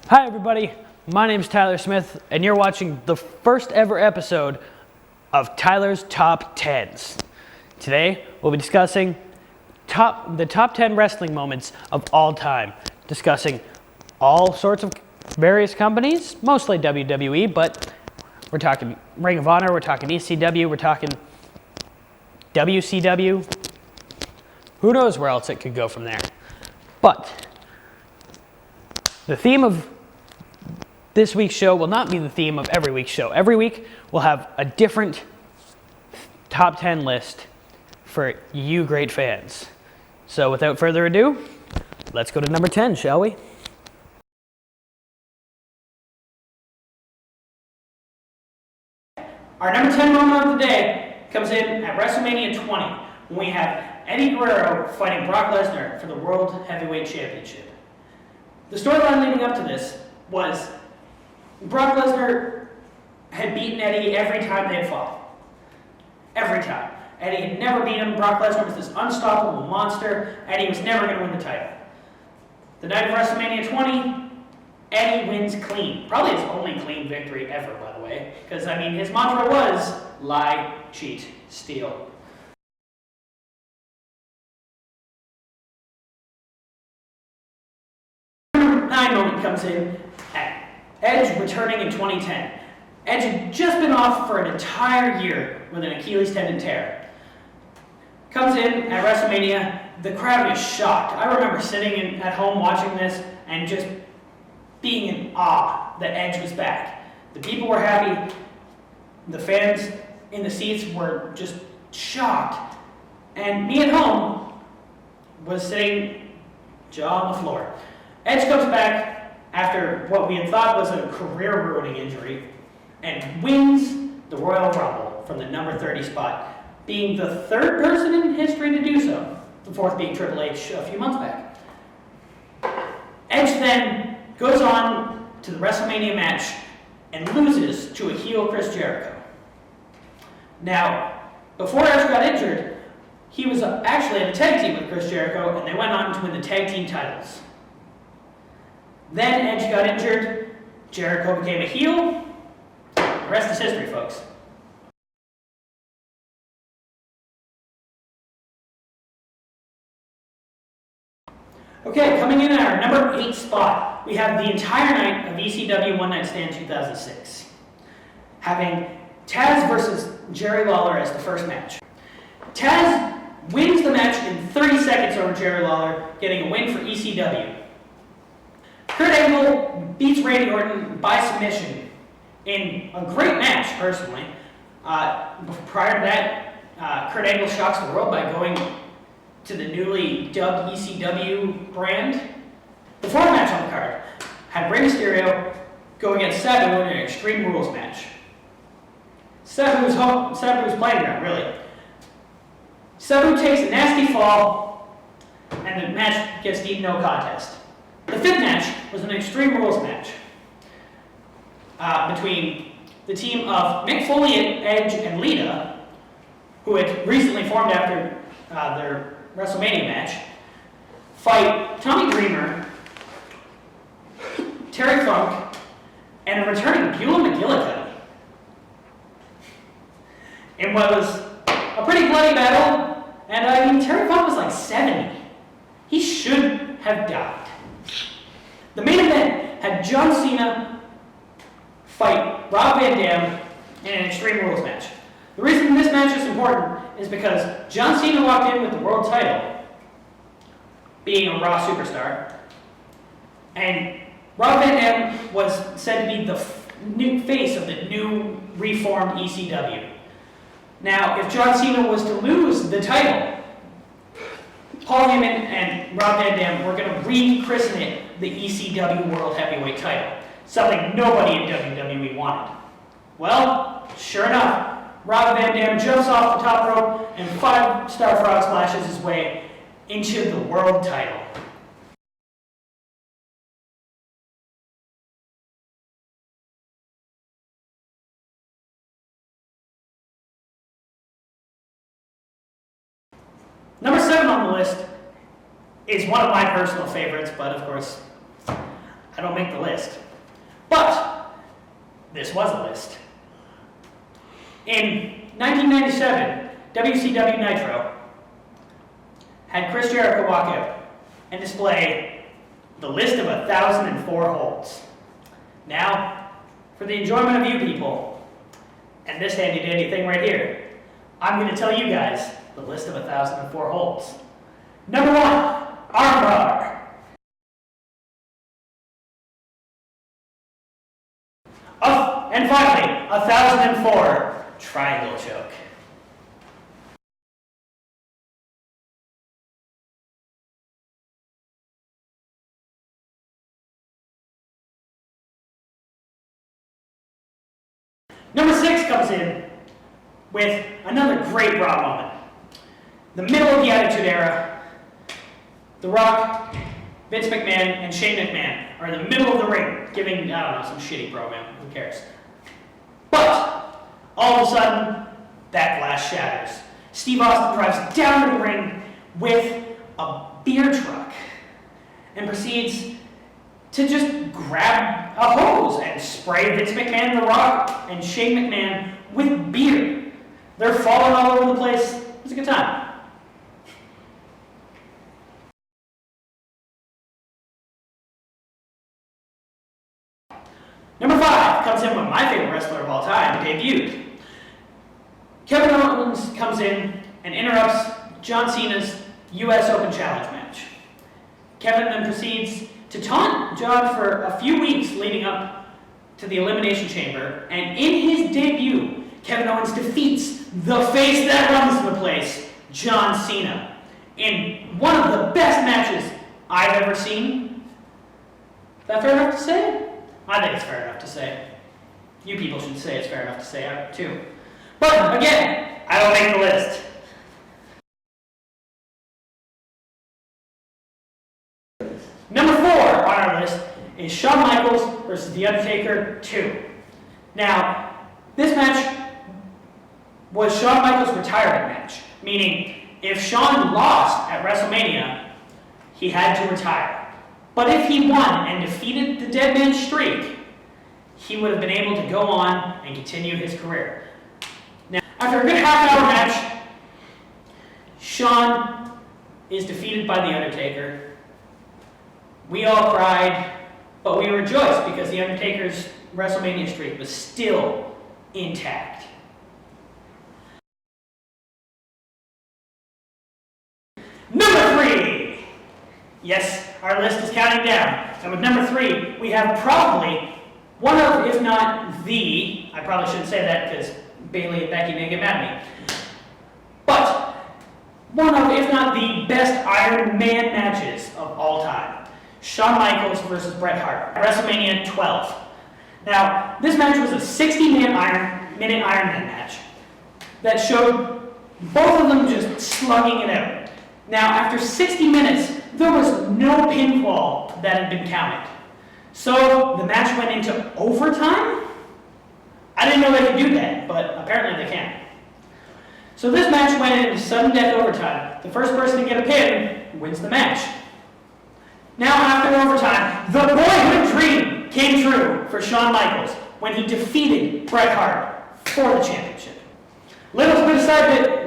Hi everybody, my name is Tyler Smith and you're watching the first ever episode of Tyler's Top 10s. Today we'll be discussing the top 10 wrestling moments of all time, discussing all sorts of various companies, mostly WWE, but we're talking Ring of Honor, we're talking ECW, we're talking WCW. Who knows where else it could go from there. But the theme of this week's show will not be the theme of every week's show. Every week we'll have a different top 10 list for you great fans. So without further ado, let's go to number 10, shall we? Our number 10 moment of the day comes in at WrestleMania 20, when we have Eddie Guerrero fighting Brock Lesnar for the World Heavyweight Championship. The storyline leading up to this was Brock Lesnar had beaten Eddie every time they had fought. Every time. Eddie had never beaten him. Brock Lesnar was this unstoppable monster. Eddie was never going to win the title. The night of WrestleMania 20, Eddie wins clean. Probably his only clean victory ever, by the way. Because, I mean, his mantra was lie, cheat, steal. Number 9 moment comes in at Edge returning in 2010. Edge had just been off for an entire year with an Achilles tendon tear. Comes in at WrestleMania, the crowd is shocked. I remember sitting at home watching this and just being in awe that Edge was back. The people were happy. The fans in the seats were just shocked. And me at home was sitting jaw on the floor. Edge comes back after what we had thought was a career-ruining injury and wins the Royal Rumble from the number 30 spot, being the third person in history to do so, the fourth being Triple H a few months back. Edge then goes on to the WrestleMania match and loses to a heel Chris Jericho. Now, before Edge got injured, he was actually in a tag team with Chris Jericho, and they went on to win the tag team titles. Then Edge got injured, Jericho became a heel. The rest is history, folks. Okay, coming in at our number 8 spot, we have the entire night of ECW One Night Stand 2006. Having Taz versus Jerry Lawler as the first match. Taz wins the match in 30 seconds over Jerry Lawler, getting a win for ECW. Kurt Angle beats Randy Orton by submission in a great match, personally. Prior to that, Kurt Angle shocks the world by going to the newly dubbed ECW brand. The fourth match on the card had Rey Mysterio go against Sabu in an Extreme Rules match. Sabu's playing ground, really. Sabu takes a nasty fall, and the match gets deemed no contest. The fifth match was an Extreme Rules match between the team of Mick Foley, Edge, and Lita, who had recently formed after their WrestleMania match, fight Tommy Dreamer, Terry Funk, and a returning Beulah McGillicuddy. In what was a pretty bloody battle, and I mean, Terry Funk was like 70. He should have died. The main event had John Cena fight Rob Van Dam in an Extreme Rules match. The reason this match is important is because John Cena walked in with the world title, being a Raw superstar, and Rob Van Dam was said to be the new face of the new reformed ECW. Now, if John Cena was to lose the title, Paul Heyman and Rob Van Dam were going to rechristen it the ECW World Heavyweight title, something nobody in WWE wanted. Well, sure enough, Rob Van Dam jumps off the top rope and 5-star frog splashes his way into the world title. Number 7 on the list is one of my personal favorites, but of course, I don't make the list. But this was a list. In 1997, WCW Nitro had Chris Jericho walk out and display the list of 1,004 holds. Now, for the enjoyment of you people, and this handy-dandy thing right here, I'm going to tell you guys the list of 1,004 holds. Number 1, armbar. And finally, 1,004, triangle choke. Number 6 comes in with another great Raw moment. The middle of the Attitude Era, The Rock, Vince McMahon, and Shane McMahon are in the middle of the ring, giving, I don't know, some shitty program. Who cares? But all of a sudden, that glass shatters. Steve Austin drives down to the ring with a beer truck and proceeds to just grab a hose and spray Vince McMahon, The Rock, and Shane McMahon with beer. They're falling all over the place. It was a good time. Number 5 comes in when my favorite wrestler of all time debuted. Kevin Owens comes in and interrupts John Cena's US Open Challenge match. Kevin then proceeds to taunt John for a few weeks leading up to the Elimination Chamber, and in his debut, Kevin Owens defeats the face that runs the place, John Cena, in one of the best matches I've ever seen. Is that fair enough to say? I think it's fair enough to say. You people should say it's fair enough to say too. But again, I don't make the list. Number 4 on our list is Shawn Michaels versus The Undertaker 2. Now, this match was Shawn Michaels' retirement match, meaning if Shawn lost at WrestleMania, he had to retire. But if he won and defeated the Dead Man Streak, he would have been able to go on and continue his career. Now, after a good half-hour match, Shawn is defeated by The Undertaker. We all cried, but we rejoiced because The Undertaker's WrestleMania streak was still intact. Number 3! Yes, our list is counting down. And with number 3, we have probably one of, if not the, I probably shouldn't say that because Bailey and Becky may get mad at me, but one of, if not the best Iron Man matches of all time. Shawn Michaels versus Bret Hart, WrestleMania 12. Now, this match was a 60-minute Iron Man match that showed both of them just slugging it out. Now, after 60 minutes, there was no pinfall that had been counted. So the match went into overtime? I didn't know they could do that, but apparently they can. So this match went into sudden death overtime. The first person to get a pin wins the match. Now after overtime, the boyhood dream came true for Shawn Michaels when he defeated Bret Hart for the championship. Little bit of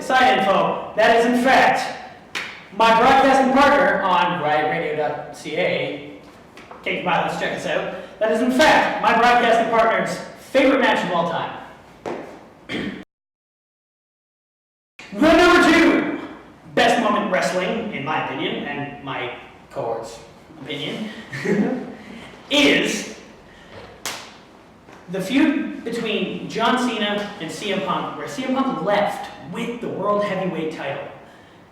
side info, that is in fact my broadcasting partner on Riotradio.ca, Kate Bye, let's check this out. That is in fact my broadcasting partner's favorite match of all time. The number 2 best moment in wrestling, in my opinion, and my cohort's opinion, is the feud between John Cena and CM Punk, where CM Punk left with the World Heavyweight title.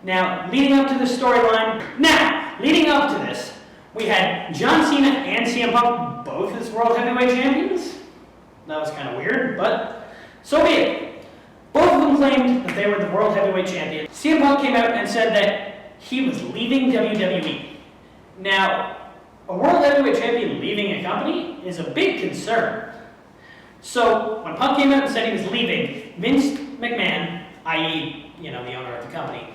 Now, leading up to this, we had John Cena and CM Punk both as World Heavyweight champions. That was kind of weird, but so be it. Both of them claimed that they were the World Heavyweight champions. CM Punk came out and said that he was leaving WWE. Now, a World Heavyweight champion leaving a company is a big concern. So, when Punk came out and said he was leaving, Vince McMahon, i.e., the owner of the company,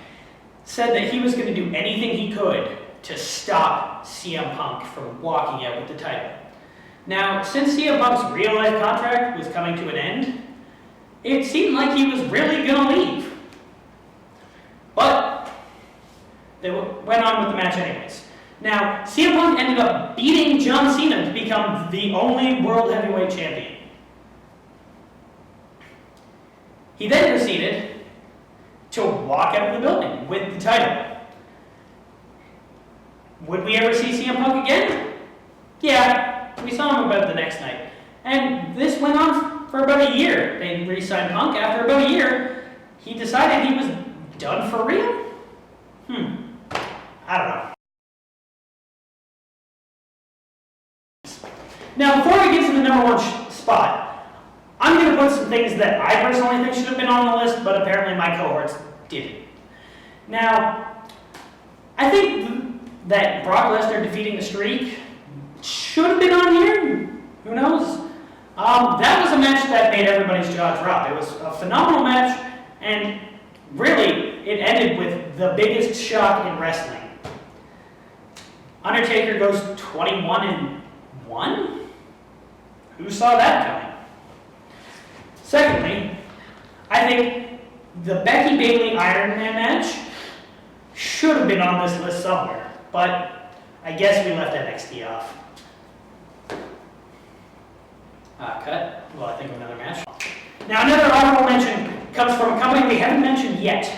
said that he was going to do anything he could to stop CM Punk from walking out with the title. Now, since CM Punk's real-life contract was coming to an end, it seemed like he was really going to leave. But they went on with the match anyways. Now, CM Punk ended up beating John Cena to become the only World Heavyweight Champion. He then proceeded to walk out of the building with the title. Would we ever see CM Punk again? Yeah, we saw him about the next night. And this went on for about a year. They re-signed Punk. After about a year, he decided he was done for real? I don't know. Now, before we get to the number one spot, I'm going to put some things that I personally think should have been on the list, but apparently my cohorts didn't. Now, I think that Brock Lesnar defeating the Streak should have been on here. Who knows? That was a match that made everybody's jaw drop. It was a phenomenal match, and really, it ended with the biggest shock in wrestling. Undertaker goes 21-1? Who saw that coming? Secondly, I think the Becky Bayley Iron Man match should have been on this list somewhere, but I guess we left NXT off. Cut. Well, I think of another match. Now, another honorable mention comes from a company we haven't mentioned yet.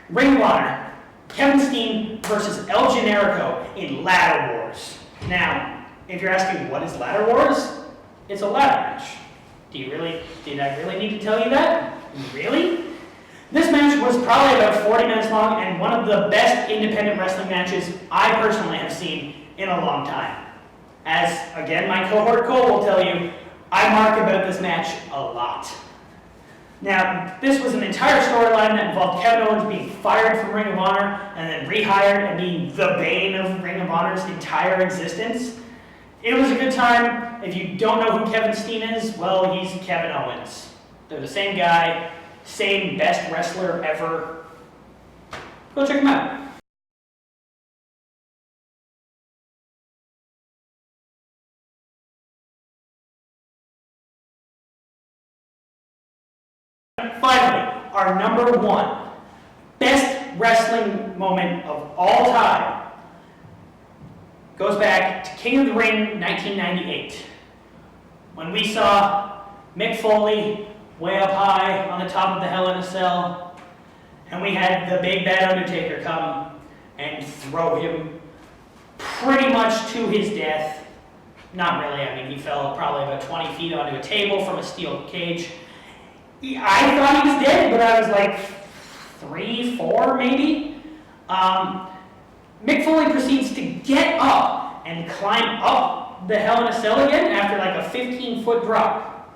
Ring of Honor. Kevin Steen versus El Generico in Ladder Wars. Now, if you're asking what is Ladder Wars, it's a ladder match. Did I really need to tell you that? Really? This match was probably about 40 minutes long and one of the best independent wrestling matches I personally have seen in a long time. As, again, my cohort Cole will tell you, I mark about this match a lot. Now, this was an entire storyline that involved Kevin Owens being fired from Ring of Honor and then rehired and being the bane of Ring of Honor's entire existence. It was a good time. If you don't know who Kevin Steen is, well, he's Kevin Owens. They're the same guy, same best wrestler ever. Go check him out. Finally, our number one best wrestling moment of all time goes back to King of the Ring 1998, when we saw Mick Foley way up high on the top of the Hell in a Cell, and we had the big bad Undertaker come and throw him pretty much to his death. Not really, I mean, he fell probably about 20 feet onto a table from a steel cage. I thought he was dead, but I was like 3, 4 maybe. Mick Foley proceeds to get up and climb up the Hell in a Cell again after like a 15-foot drop.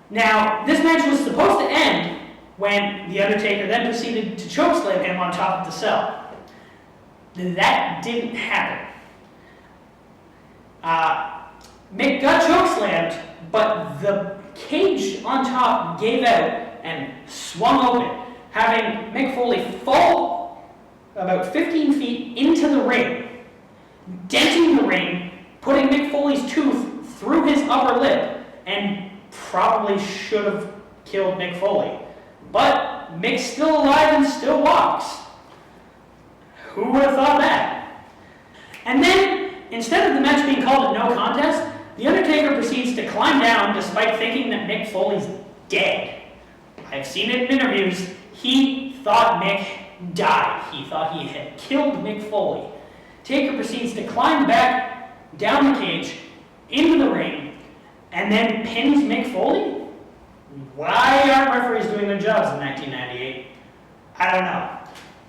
Now, this match was supposed to end when The Undertaker then proceeded to chokeslam him on top of the cell. That didn't happen. Mick got chokeslammed, but the cage on top gave out and swung open, having Mick Foley fall about 15 feet into the ring, denting the ring, putting Mick Foley's tooth through his upper lip, and probably should have killed Mick Foley. But Mick's still alive and still walks. Who would have thought that? And then, instead of the match being called a no contest, The Undertaker proceeds to climb down despite thinking that Mick Foley's dead. I've seen it in interviews. He thought Mick died. He thought he had killed Mick Foley. Taker proceeds to climb back down the cage into the ring and then pins Mick Foley? Why aren't referees doing their jobs in 1998? I don't know.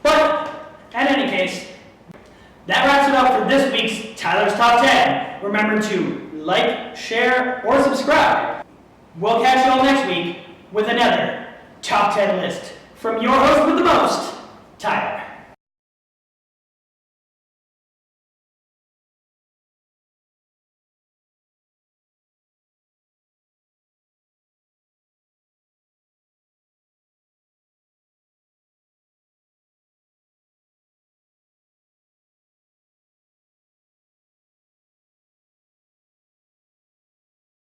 But, in any case, that wraps it up for this week's Tyler's Top 10. Remember to like, share, or subscribe. We'll catch you all next week with another Top 10 list from your host with the most, Tyler.